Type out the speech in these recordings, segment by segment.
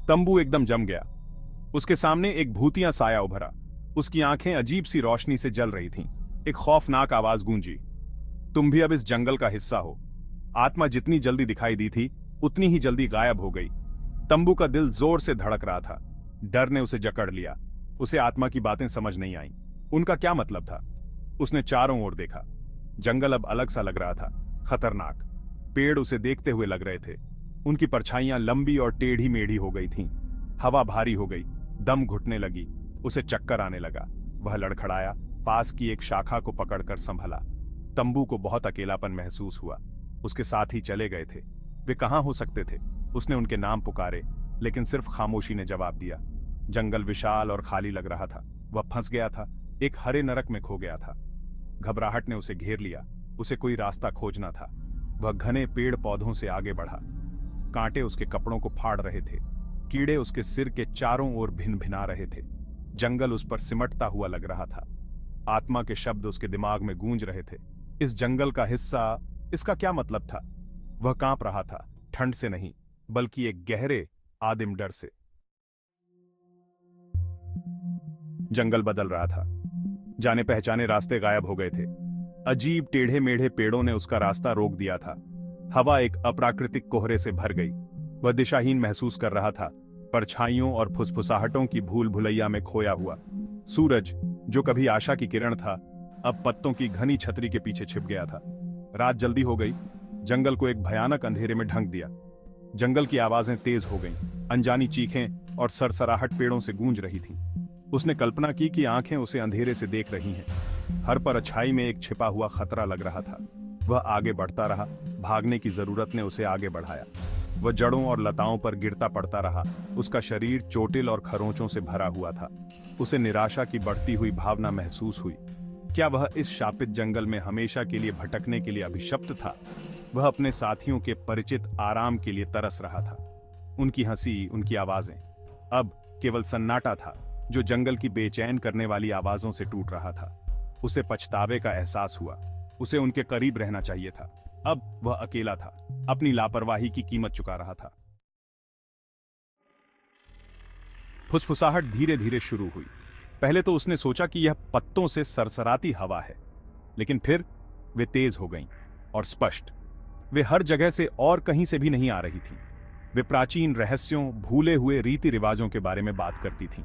तंबू एकदम जम गया। उसके सामने एक भूतिया साया उभरा। उसकी आंखें अजीब सी रोशनी से जल रही थीं। एक खौफनाक आवाज गूंजी, तुम भी अब इस जंगल का हिस्सा हो। आत्मा जितनी जल्दी दिखाई दी थी उतनी ही जल्दी गायब हो गई। तंबू का दिल जोर से धड़क रहा था। डर ने उसे जकड़ लिया। उसे आत्मा की बातें समझ नहीं आईं। उनका क्या मतलब था? उसने चारों ओर देखा। जंगल अब अलग सा लग रहा था, खतरनाक। पेड़ उसे देखते हुए लग रहे थे। उनकी परछाइयां लंबी और टेढ़ी मेढ़ी हो गई थीं। हवा भारी हो गई, दम घुटने लगी। उसे चक्कर आने लगा। वह लड़खड़ाया, पास की एक शाखा को पकड़कर संभला। तंबू को बहुत अकेलापन महसूस हुआ। उसके साथी चले गए थे। वे कहां हो सकते थे? उसने उनके नाम पुकारे, लेकिन सिर्फ खामोशी ने जवाब दिया। जंगल विशाल और खाली लग रहा था। वह फंस गया था, एक हरे नरक में खो गया था। घबराहट ने उसे घेर लिया। उसे कोई रास्ता खोजना था। वह घने पेड़ पौधों से आगे बढ़ा। कांटे उसके कपड़ों को फाड़ रहे थे। कीड़े उसके सिर के चारों ओर भिन भिना रहे थे। जंगल उस पर सिमटता हुआ लग रहा था। आत्मा के शब्द उसके दिमाग में गूंज रहे थे। इस जंगल का हिस्सा, इसका क्या मतलब था? वह कांप रहा था, ठंड से नहीं, बल्कि एक गहरे आदिम डर से। जंगल बदल रहा था। जाने पहचाने रास्ते गायब हो गए थे। अजीब टेढ़े मेढ़े पेड़ों ने उसका रास्ता रोक दिया था। हवा एक अप्राकृतिक कोहरे से भर गई। वह दिशाहीन महसूस कर रहा था, परछाइयों और फुसफुसाहटों की भूल भुलैया में खोया हुआ। सूरज, जो कभी आशा की किरण था, अब पत्तों की घनी छतरी के पीछे छिप गया था। रात जल्दी हो गई। जंगल को एक भयानक अंधेरे में ढंक दिया। जंगल की आवाजें तेज हो गईं। अनजानी चीखें और सरसराहट पेड़ों से गूंज रही थीं। उसने कल्पना की कि आंखें उसे अंधेरे से देख रही हैं। हर परछाई में एक छिपा हुआ खतरा लग रहा था। वह आगे बढ़ता रहा। भागने की जरूरत ने उसे आगे बढ़ाया। वह जड़ों और लताओं पर गिरता पड़ता रहा। उसका शरीर चोटिल और खरोंचों से भरा हुआ था। उसे निराशा की बढ़ती हुई भावना महसूस हुई। क्या वह इस शापित जंगल में हमेशा के लिए भटकने के लिए अभिशप्त था? वह अपने साथियों के परिचित आराम के लिए तरस रहा था। उनकी हंसी, उनकी आवाजें। अब केवल सन्नाटा था, जो जंगल की बेचैन करने वाली आवाजों से टूट रहा था। उसे पछतावे का एहसास हुआ। उसे उनके करीब रहना चाहिए था। अब वह अकेला था, अपनी लापरवाही की कीमत चुका रहा था। फुसफुसाहट धीरे धीरे शुरू हुई। पहले तो उसने सोचा कि यह पत्तों से सरसराती हवा है, लेकिन फिर वे तेज हो गईं और स्पष्ट। वे हर जगह से और कहीं से भी नहीं आ रही थीं। वे प्राचीन रहस्यों, भूले हुए रीति रिवाजों के बारे में बात करती थीं।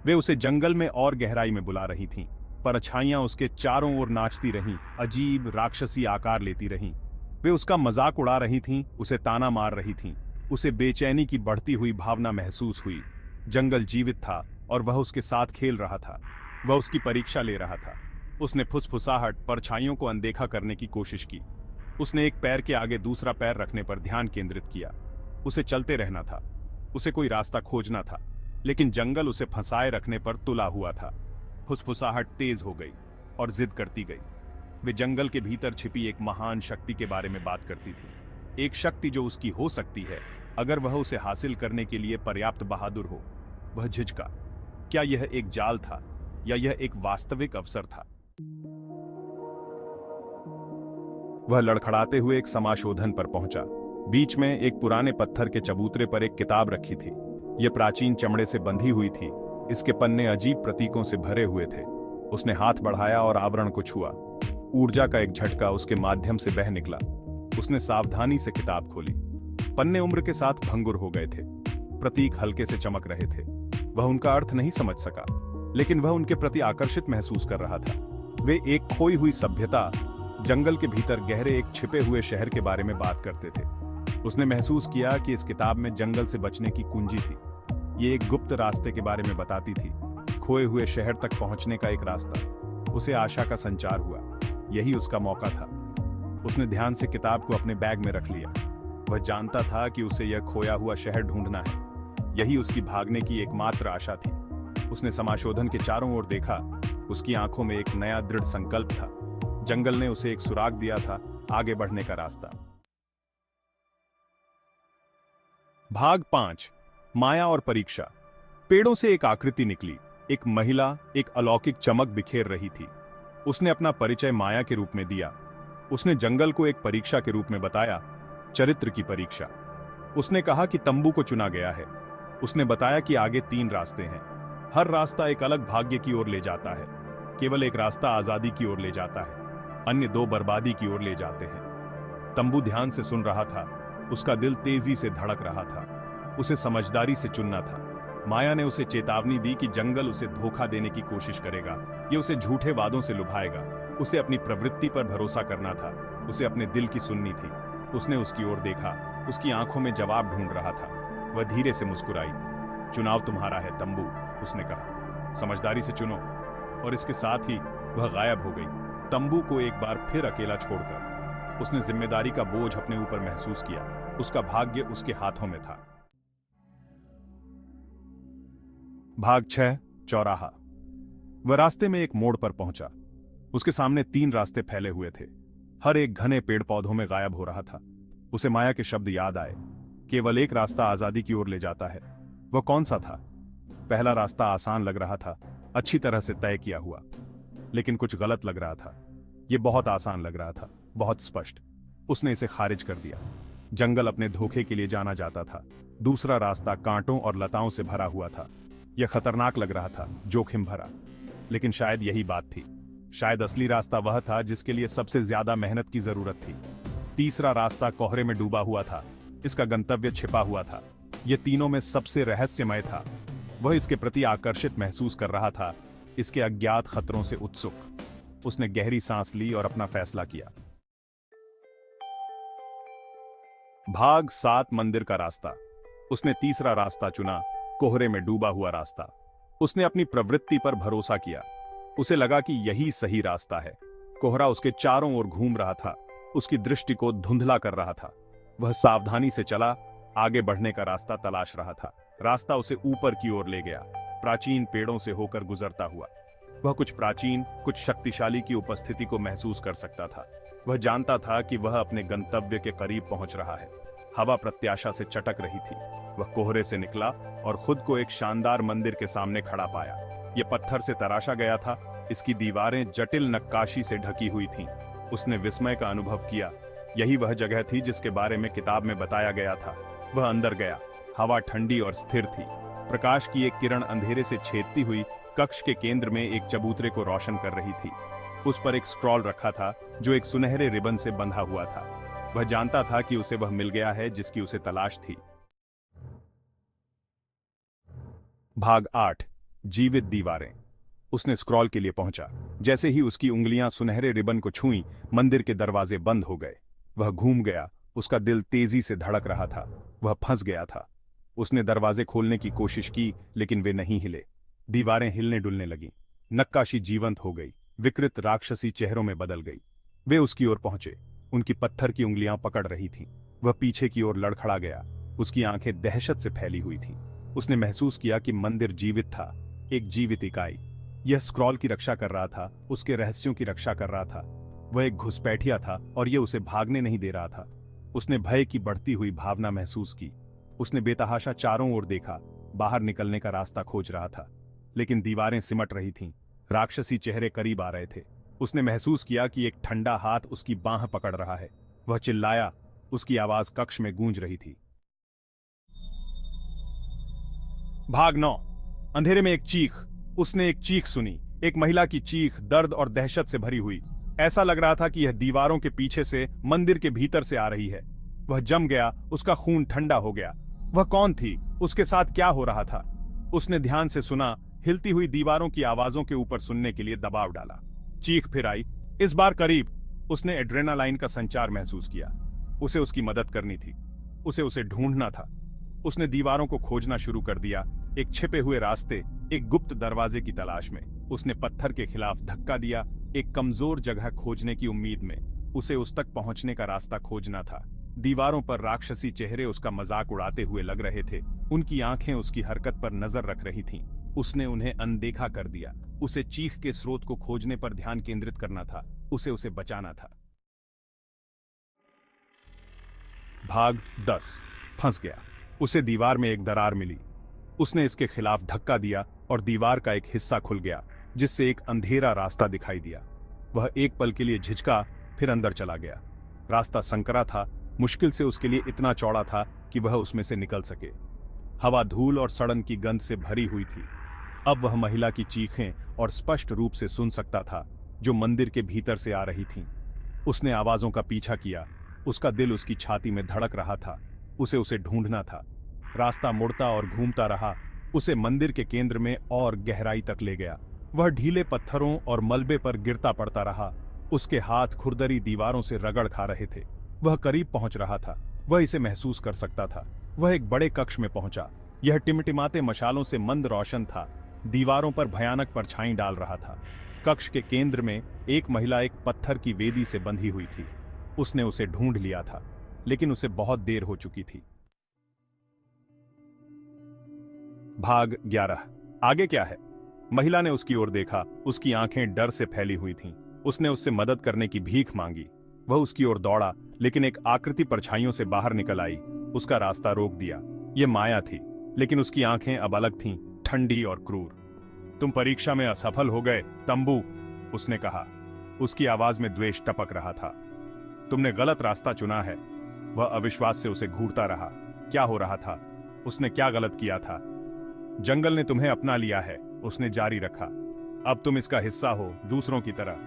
वे उसे जंगल में और गहराई में बुला रही थीं। परछाइयां उसके चारों ओर नाचती रहीं, अजीब राक्षसी आकार लेती रहीं। वे उसका मजाक उड़ा रही थीं, उसे ताना मार रही थीं। उसे बेचैनी की बढ़ती हुई भावना महसूस हुई। जंगल जीवित था और वह उसके साथ खेल रहा था। वह उसकी परीक्षा ले रहा था। उसने फुसफुसाहट, परछाइयों को अनदेखा करने की कोशिश की। उसने एक पैर के आगे दूसरा पैर रखने पर ध्यान केंद्रित किया। उसे चलते रहना था। उसे कोई रास्ता खोजना था, लेकिन जंगल उसे फंसाए रखने पर तुला हुआ था। फुसफुसाहट तेज हो गई और जिद करती गई। वे जंगल के भीतर छिपी एक महान शक्ति के बारे में बात करती थी। एक शक्ति जो उसकी हो सकती है, अगर वह उसे हासिल करने के लिए पर्याप्त बहादुर हो। वह झिझका। क्या यह एक जाल था या यह एक वास्तविक अवसर था? वह लड़खड़ाते हुए एक समाशोधन पर पहुंचा। बीच में एक पुराने पत्थर के चबूतरे पर एक किताब रखी थी। यह प्राचीन चमड़े से बंधी हुई थी। इसके पन्ने अजीब प्रतीकों से भरे हुए थे। उसने हाथ बढ़ाया और आवरण को छुआ। ऊर्जा का एक झटका उसके माध्यम से बह निकला। उसने सावधानी से किताब खोली। पन्ने उम्र के साथ भंगुर हो गए थे। प्रतीक हल्के से चमक रहे थे। वह उनका अर्थ नहीं समझ सका, लेकिन वह उनके प्रति आकर्षित महसूस कर रहा था। वे एक खोई हुई सभ्यता, जंगल के भीतर गहरे एक छिपे हुए शहर के बारे में बात करते थे। उसने महसूस किया कि इस किताब में जंगल से बचने की कुंजी थी। ये एक गुप्त रास्ते के बारे में बताती थी, खोए हुए शहर तक पहुंचने का एक रास्ता। उसे आशा का संचार हुआ। यही उसका मौका था। उसने ध्यान से किताब को अपने बैग में रख लिया। वह जानता था कि उसे यह खोया हुआ शहर ढूंढना है। यही उसकी भागने की एकमात्र आशा थी। उसने समाशोधन के चारों ओर देखा। उसकी आंखों में एक नया दृढ़ संकल्प था। जंगल ने उसे एक सुराग दिया था, आगे बढ़ने का रास्ता। भाग 5, माया और परीक्षा। पेड़ों से एक आकृति निकली। एक महिला एक अलौकिक चमक बिखेर रही थी। उसने अपना परिचय माया के रूप में दिया। उसने जंगल को एक परीक्षा के रूप में बताया, चरित्र की परीक्षा। उसने कहा कि तंबू को चुना गया है। उसने बताया कि आगे 3 रास्ते हैं। हर रास्ता एक अलग भाग्य की ओर ले जाता है। केवल एक रास्ता आजादी की ओर ले जाता है, अन्य 2 बर्बादी की ओर ले जाते हैं। तंबू ध्यान से सुन रहा था। उसका दिल तेजी से धड़क रहा था। उसे समझदारी से चुनना था। माया ने उसे चेतावनी दी कि जंगल उसे धोखा देने की कोशिश करेगा। ये उसे झूठे वादों से लुभाएगा। उसे अपनी प्रवृत्ति पर भरोसा करना था। उसे अपने दिल की सुननी थी। उसने उसकी ओर देखा। उसकी आंखों में जवाब ढूंढ रहा था। वह धीरे से मुस्कुराई। चुनाव तुम्हारा है तंबू, उसने कहा। समझदारी से चुनो। और इसके साथ ही वह गायब हो गई। तंबू को एक बार फिर अकेला छोड़कर उसने जिम्मेदारी का बोझ अपने ऊपर महसूस किया। उसका भाग्य उसके हाथों में था। भाग 6, चौराहा। वह रास्ते में एक मोड़ पर पहुंचा। उसके सामने 3 रास्ते फैले हुए थे। हर एक घने पेड़ पौधों में गायब हो रहा था। उसे माया के शब्द याद आए। केवल एक रास्ता आजादी की ओर ले जाता है। वह कौन सा था? पहला रास्ता आसान लग रहा था, अच्छी तरह से तय किया हुआ। लेकिन कुछ गलत लग रहा था। यह बहुत आसान लग रहा था, बहुत स्पष्ट। उसने इसे खारिज कर दिया। जंगल अपने धोखे के लिए जाना जाता था। दूसरा रास्ता कांटों और लताओं से भरा हुआ था। यह खतरनाक लग रहा था, जोखिम भरा। लेकिन शायद यही बात थी। शायद असली रास्ता वह था जिसके लिए सबसे ज्यादा मेहनत की जरूरत थी। तीसरा रास्ता कोहरे में डूबा हुआ था। इसका गंतव्य छिपा हुआ था। यह तीनों में सबसे रहस्यमय था। वह इसके प्रति आकर्षित महसूस कर रहा था, इसके अज्ञात खतरों से उत्सुक। उसने गहरी सांस ली और अपना फैसला किया। भाग 7, मंदिर का रास्ता। उसने तीसरा रास्ता चुना, कोहरे में डूबा हुआ रास्ता। उसने अपनी प्रवृत्ति पर भरोसा किया। उसे लगा कि यही सही रास्ता है। कोहरा उसके चारों ओर घूम रहा था, उसकी दृष्टि को धुंधला कर रहा था। वह सावधानी से चला, आगे बढ़ने का रास्ता तलाश रहा था। रास्ता उसे ऊपर की ओर ले गया, प्राचीन पेड़ों से होकर गुजरता हुआ। वह कुछ प्राचीन, कुछ शक्तिशाली की उपस्थिति को महसूस कर सकता था। वह जानता था कि वह अपने गंतव्य के करीब पहुंच रहा है। हवा प्रत्याशा से चटक रही थी। वह कोहरे से निकला और खुद को एक शानदार मंदिर के सामने खड़ा पाया। यह पत्थर से तराशा गया था। इसकी दीवारें जटिल नक्काशी से ढकी हुई थीं। उसने विस्मय का अनुभव किया। यही वह जगह थी जिसके बारे में किताब में बताया गया था। वह अंदर गया। हवा ठंडी और स्थिर थी। प्रकाश की एक किरण अंधेरे से छेदती हुई कक्ष के केंद्र में एक चबूतरे को रोशन कर रही थी। उस पर एक स्क्रॉल रखा था जो एक सुनहरे रिबन से बंधा हुआ था। वह जानता था कि उसे वह मिल गया है जिसकी उसे तलाश थी। भाग 8, जीवित दीवारें। उसने स्क्रॉल के लिए पहुंचा। जैसे ही उसकी उंगलियां सुनहरे रिबन को छुईं, मंदिर के दरवाजे बंद हो गए। वह घूम गया। उसका दिल तेजी से धड़क रहा था। वह फंस गया था। उसने दरवाजे खोलने की कोशिश की, लेकिन वे नहीं हिले। दीवारें हिलने डुलने लगीं। नक्काशी जीवंत हो गई, विकृत राक्षसी चेहरों में बदल गई। वे उसकी ओर पहुंचे। उनकी पत्थर की उंगलियां पकड़ रही थीं। वह पीछे की ओर लड़खड़ा गया। उसकी आंखें दहशत से फैली हुई थीं। उसने महसूस किया कि मंदिर जीवित था, एक जीवित इकाई। यह स्क्रॉल की रक्षा कर रहा था, उसके रहस्यों की रक्षा कर रहा था। वह एक घुसपैठिया था और यह उसे भागने नहीं दे रहा था। उसने भय की बढ़ती हुई भावना महसूस की। उसने बेतहाशा चारों ओर देखा, बाहर निकलने का रास्ता खोज रहा था। लेकिन दीवारें सिमट रही थीं। राक्षसी चेहरे करीब आ रहे थे। उसने महसूस किया कि एक ठंडा हाथ उसकी बांह पकड़ रहा है। वह चिल्लाया। उसकी आवाज कक्ष में गूंज रही थी। भाग 9, अंधेरे में एक चीख। उसने एक चीख सुनी, एक महिला की चीख, दर्द और दहशत से भरी हुई। ऐसा लग रहा था कि यह दीवारों के पीछे से, मंदिर के भीतर से आ रही है। वह जम गया। उसका खून ठंडा हो गया। वह कौन थी? उसके साथ क्या हो रहा था? उसने ध्यान से सुना। हिलती हुई दीवारों की आवाजों के ऊपर सुनने के लिए दबाव डाला। चीख फिर आई, इस बार करीब। उसने एड्रेनालाइन का संचार महसूस किया। उसे उसकी मदद करनी थी। उसे ढूंढना था। उसने दीवारों को खोजना शुरू कर दिया, एक छिपे हुए रास्ते, एक गुप्त दरवाजे की तलाश में। उसने पत्थर के खिलाफ धक्का दिया, एक कमजोर जगह खोजने की उम्मीद में। उसे उस तक पहुंचने का रास्ता खोजना था। दीवारों पर राक्षसी चेहरे उसका मजाक उड़ाते हुए लग रहे थे। उनकी आंखें उसकी हरकत पर नजर रख रही थीं। उसने उन्हें अनदेखा कर दिया। उसे चीख के स्रोत को खोजने पर ध्यान केंद्रित करना था। उसे बचाना था। भाग 10, फंस गया। उसे दीवार में एक दरार मिली। उसने इसके खिलाफ धक्का दिया और दीवार का एक हिस्सा खुल गया, जिससे एक अंधेरा रास्ता दिखाई दिया। वह एक पल के लिए झिझका, फिर अंदर चला गया। रास्ता संकरा था, मुश्किल से उसके लिए इतना चौड़ा था कि वह उसमें से निकल सके। हवा धूल और सड़न की गंध से भरी हुई थी। अब वह महिला की चीखें और स्पष्ट रूप से सुन सकता था, जो मंदिर के भीतर से आ रही थीं। उसने आवाजों का पीछा किया। उसका दिल उसकी छाती में धड़क रहा था। उसे ढूंढना था। रास्ता मुड़ता और घूमता रहा, उसे मंदिर के केंद्र में और गहराई तक ले गया। वह ढीले पत्थरों और मलबे पर गिरता पड़ता रहा। उसके हाथ खुरदरी दीवारों से रगड़ खा रहे थे। वह करीब पहुंच रहा था। वह इसे महसूस कर सकता था। वह एक बड़े कक्ष में पहुंचा। यह टिमटिमाते मशालों से मंद रोशन था। दीवारों पर भयानक परछाई डाल रहा था। कक्ष के केंद्र में एक महिला एक पत्थर की वेदी से बंधी हुई थी। उसने उसे ढूंढ लिया था, लेकिन उसे बहुत देर हो चुकी थी। भाग 11। आगे क्या है? महिला ने उसकी ओर देखा। उसकी आंखें डर से फैली हुई थीं। उसने उससे मदद करने की भीख मांगी। वह उसकी ओर दौड़ा, लेकिन एक आकृति परछाइयों से बाहर निकल आई। उसका रास्ता रोक दिया। यह माया थी, लेकिन उसकी आंखें अब अलग थीं, ठंडी और क्रूर। तुम परीक्षा में असफल हो गए, तंबू, उसने कहा। उसकी आवाज में द्वेष टपक रहा था। तुमने गलत रास्ता चुना है। वह अविश्वास से उसे घूरता रहा। क्या हो रहा था? उसने क्या गलत किया था? जंगल ने तुम्हें अपना लिया है, उसने जारी रखा। अब तुम इसका हिस्सा हो, दूसरों की तरह।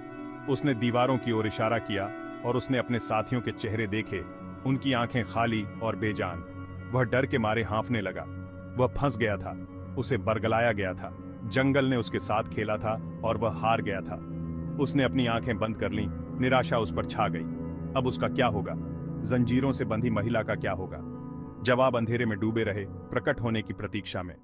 उसने दीवारों की ओर इशारा किया और उसने अपने साथियों के चेहरे देखे। उनकी आंखें खाली और बेजान। वह डर के मारे हाँफने लगा। वह फंस गया था। उसे बरगलाया गया था। जंगल ने उसके साथ खेला था और वह हार गया था। उसने अपनी आंखें बंद कर लीं। निराशा उस पर छा गई। अब उसका क्या होगा? जंजीरों से बंधी महिला का क्या होगा? जवाब अंधेरे में डूबे रहे, प्रकट होने की प्रतीक्षा में।